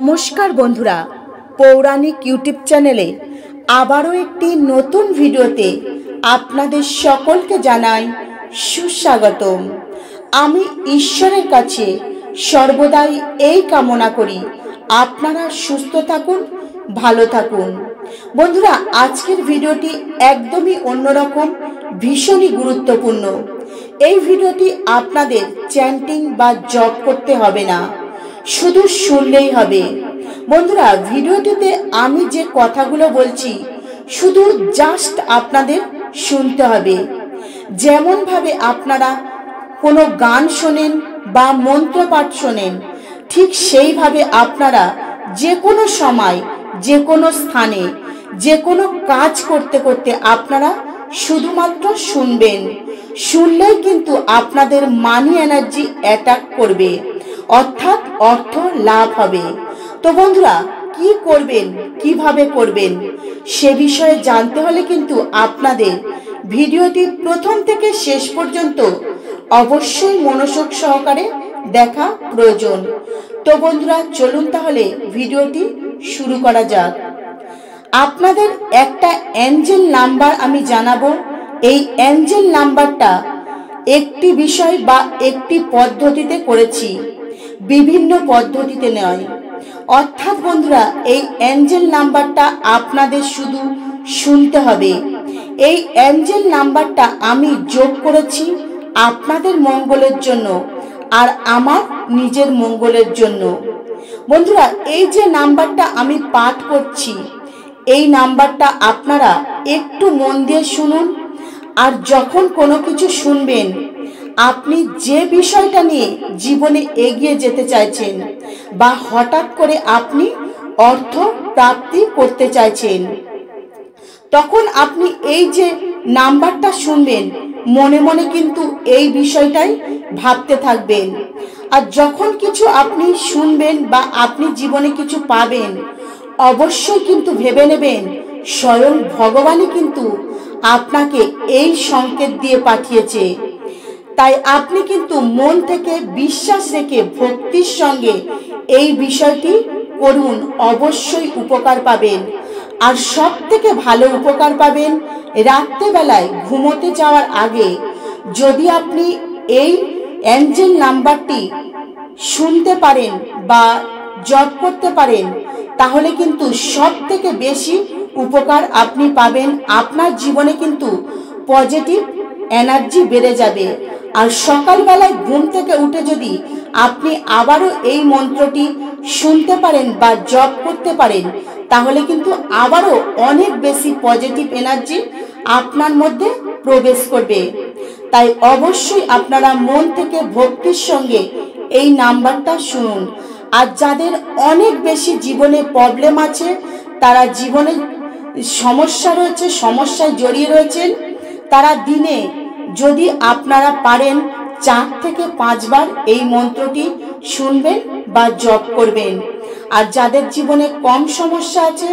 নমস্কার বন্ধুরা, পৌরাণিক ইউটিউব চ্যানেলে আবারও একটি নতুন ভিডিওতে আপনাদের সকলকে জানাই সুস্বাগতম। আমি ঈশ্বরের কাছে সর্বদাই এই কামনা করি আপনারা সুস্থ থাকুন, ভালো থাকুন। বন্ধুরা, আজকের ভিডিওটি একদমই অন্যরকম, ভীষণই গুরুত্বপূর্ণ। এই ভিডিওটি আপনাদের চ্যান্টিং বা জপ করতে হবে না, শুধু শুনলেই হবে। বন্ধুরা, ভিডিওটিতে আমি যে কথাগুলো বলছি শুধু জাস্ট আপনাদের শুনতে হবে। যেমনভাবে আপনারা কোনো গান শোনেন বা মন্ত্রপাঠ শোনেন, ঠিক সেইভাবে আপনারা যে কোনো সময়, যে কোনো স্থানে, যে কোনো কাজ করতে করতে আপনারা শুধুমাত্র শুনবেন। শুনলেই কিন্তু আপনাদের মানি এনার্জি অ্যাটাক করবে, অর্থাৎ অর্থ লাভ হবে। তো বন্ধুরা, কি করবেন, কিভাবে করবেন সে বিষয়ে জানতে হলে কিন্তু আপনাদের ভিডিওটি প্রথম থেকে শেষ পর্যন্ত অবশ্যই মনোযোগ সহকারে দেখা প্রয়োজন। তো বন্ধুরা, চলুন তাহলে ভিডিওটি শুরু করা যাক। আপনাদের একটা অ্যাঞ্জেল নাম্বার আমি জানাবো। এই অ্যাঞ্জেল নাম্বারটা একটি বিষয় বা একটি পদ্ধতিতে করেছি, বিভিন্ন পদ্ধতিতে নয়। অর্থাৎ বন্ধুরা, এই অ্যাঞ্জেল নাম্বারটা আপনাদের শুধু শুনতে হবে। এই অ্যাঞ্জেল নাম্বারটা আমি যোগ করেছি আপনাদের মঙ্গলের জন্য আর আমার নিজের মঙ্গলের জন্য। বন্ধুরা, এই যে নাম্বারটা আমি পাঠ করছি, এই নাম্বারটা আপনারা একটু মন দিয়ে শুনুন। আর যখন কোনো কিছু শুনবেন, আপনি যে বিষয়টা নিয়ে জীবনে এগিয়ে যেতে চাইছেন বা হঠাৎ করে আপনি অর্থ প্রাপ্তি করতে চাইছেন, তখন আপনি এই যে নাম্বারটা শুনবেন, মনে মনে কিন্তু এই বিষয়টাই ভাবতে থাকবেন। আর যখন কিছু আপনি শুনবেন বা আপনি জীবনে কিছু পাবেন, অবশ্যই কিন্তু ভেবে নেবেন স্বয়ং ভগবানই কিন্তু আপনাকে এই সংকেত দিয়ে পাঠিয়েছে। তাই আপনি কিন্তু মন থেকে বিশ্বাস রেখে ভক্তির সঙ্গে এই বিষয়টি করুন, অবশ্যই উপকার পাবেন। আর সব থেকে ভালো উপকার পাবেন রাত্রেবেলায় ঘুমোতে যাওয়ার আগে। যদি আপনি এই অ্যাঞ্জেল নাম্বারটি শুনতে পারেন বা জপ করতে পারেন, তাহলে কিন্তু সব থেকে বেশি উপকার আপনি পাবেন। আপনার জীবনে কিন্তু পজিটিভ এনার্জি বেড়ে যাবে। আর সকালবেলায় ঘুম থেকে উঠে যদি আপনি আবারও এই মন্ত্রটি শুনতে পারেন বা জপ করতে পারেন, তাহলে কিন্তু আবারও অনেক বেশি পজিটিভ এনার্জি আপনার মধ্যে প্রবেশ করবে। তাই অবশ্যই আপনারা মন থেকে ভক্তির সঙ্গে এই নাম্বারটা শুনুন। আর যাদের অনেক বেশি জীবনে প্রবলেম আছে, তারা জীবনে সমস্যা রয়েছে, সমস্যায় জড়িয়ে রয়েছেন, তারা দিনে যদি আপনারা পারেন 4 থেকে 5 বার এই মন্ত্রটি শুনবেন বা জপ করবেন। আর যাদের জীবনে কম সমস্যা আছে,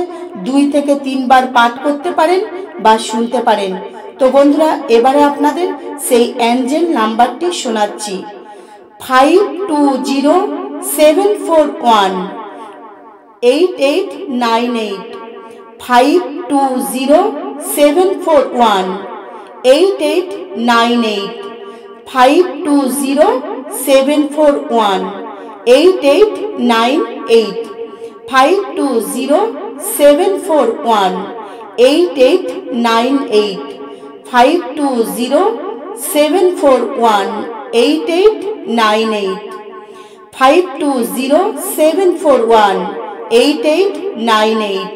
2 থেকে 3 বার পাঠ করতে পারেন বা শুনতে পারেন। তো বন্ধুরা, এবারে আপনাদের সেই অ্যাঞ্জেল নাম্বারটি শোনাচ্ছি। 5207418898 5207418898 5207418898 5207418898 5207418898 5207418898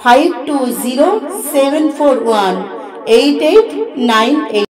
5207418898।